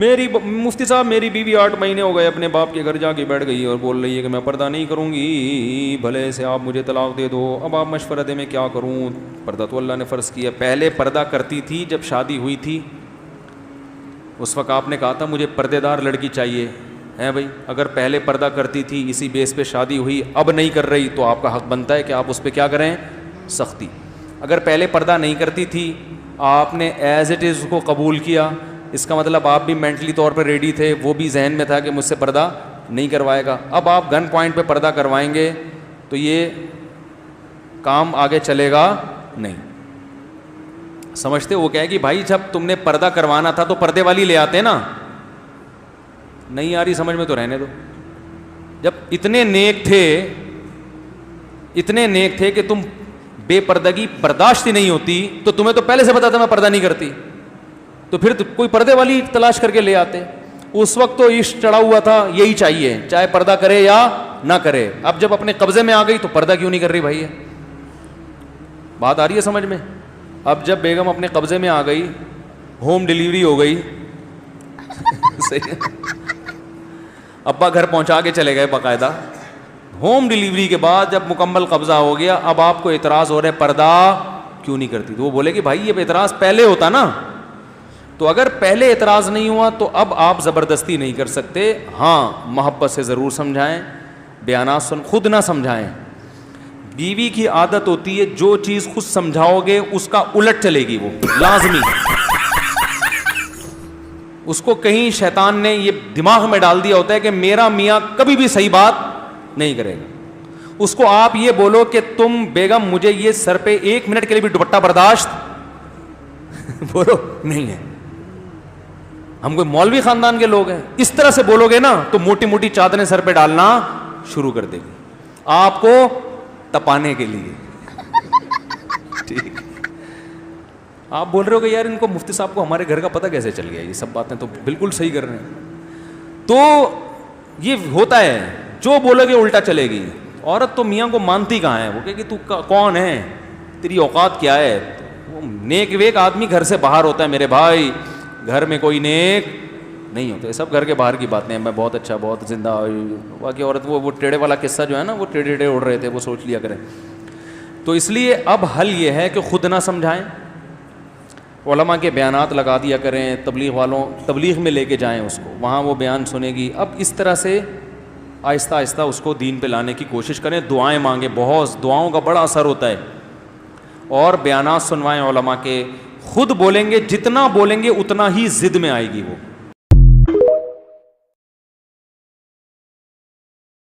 मुफ्ती साहब मेरी बीवी 8 महीने हो गए अपने बाप के घर जाके बैठ गई और बोल रही है कि मैं पर्दा नहीं करूँगी, भले से आप मुझे तलाक दे दो। अब आप मशवरा दें मैं क्या करूँ। पर्दा तो अल्लाह ने फ़र्ज़ किया। पहले पर्दा करती थी जब शादी हुई थी, उस वक्त आपने कहा था मुझे पर्देदार लड़की चाहिए है भाई। अगर पहले पर्दा करती थी, इसी बेस पे शादी हुई, अब नहीं कर रही, तो आपका हक़ बनता है कि आप उस पर क्या करें, सख्ती। अगर पहले पर्दा नहीं करती थी, आपने एज़ इट इज़ उसको कबूल किया, इसका मतलब आप भी मेंटली तौर पर रेडी थे, वो भी जहन में था कि मुझसे पर्दा नहीं करवाएगा। अब आप गन पॉइंट पे पर्दा करवाएंगे तो ये काम आगे चलेगा नहीं। समझते वो क्या है कि भाई जब तुमने पर्दा करवाना था तो पर्दे वाली ले आते ना। नहीं आ रही समझ में तो रहने दो। जब इतने नेक थे कि तुम बेपर्दगी बर्दाश्त ही नहीं होती, तो तुम्हें तो पहले से पता था मैं पर्दा नहीं करती, तो फिर तो कोई पर्दे वाली तलाश करके ले आते। उस वक्त तो इश्क चढ़ा हुआ था, यही चाहिए, चाहे पर्दा करे या ना करे। अब जब अपने कब्जे में आ गई तो पर्दा क्यों नहीं कर रही भाई है। बात आ रही है समझ में। अब जब बेगम अपने कब्जे में आ गई, होम डिलीवरी हो गई सही। अब्बा घर पहुंचा के चले गए बाकायदा। होम डिलीवरी के बाद जब मुकम्मल कब्जा हो गया, अब आपको एतराज़ हो रहा है पर्दा क्यों नहीं करती। तो वो बोले कि भाई ये एतराज़ पहले होता ना। तो अगर पहले एतराज़ नहीं हुआ तो अब आप ज़बरदस्ती नहीं कर सकते। हाँ, मोहब्बत से ज़रूर समझाएं, बयानात सुन, खुद ना समझाएं। बीवी की आदत होती है जो चीज़ खुद समझाओगे उसका उलट चलेगी, वो लाजमी। उसको कहीं शैतान ने ये दिमाग में डाल दिया होता है कि मेरा मियाँ कभी भी सही बात नहीं करेगा। उसको आप ये बोलो कि तुम बेगम मुझे ये सर पे 1 मिनट के लिए भी दुपट्टा बर्दाश्त बोलो नहीं है। हम कोई मौलवी खानदान के लोग हैं। इस तरह से बोलोगे ना तो मोटी मोटी चादरें सर पे डालना शुरू कर देगी आपको तपाने के लिए। ठीक। आप बोल रहे हो कि यार इनको मुफ्ती साहब को हमारे घर का पता कैसे चल गया। ये सब बातें तो बिल्कुल सही कर रहे हैं। तो ये होता है, जो बोलोगे उल्टा चलेगी। औरत तो मियाँ को मानती कहाँ है। वो कहेगी तू कौन है, तेरी औकात क्या है। वो नेक वेक आदमी घर से बाहर होता है मेरे भाई, घर में कोई नेक नहीं होता। सब घर के बाहर की बातें हैं। मैं बहुत अच्छा, बहुत जिंदा। बाकी औरत वो टेढ़े वाला किस्सा जो है ना, वो टेढ़े टेढ़े उड़ रहे थे, वो सोच लिया करें। तो इसलिए अब हल ये है कि खुद ना समझाएं, उलमा के बयानात लगा दिया करें। तबलीग वालों तबलीग में लेके जाएं उसको, वहाँ वो बयान सुनेगी। अब इस तरह से आहिस्ता आहिस्ता उसको दीन पे लाने की कोशिश करें। दुआएं मांगे, बहुत दुआओं का बड़ा असर होता है। और बयानात सुनवाएं उलमा के। खुद बोलेंगे, जितना बोलेंगे उतना ही जिद में आएगी वो।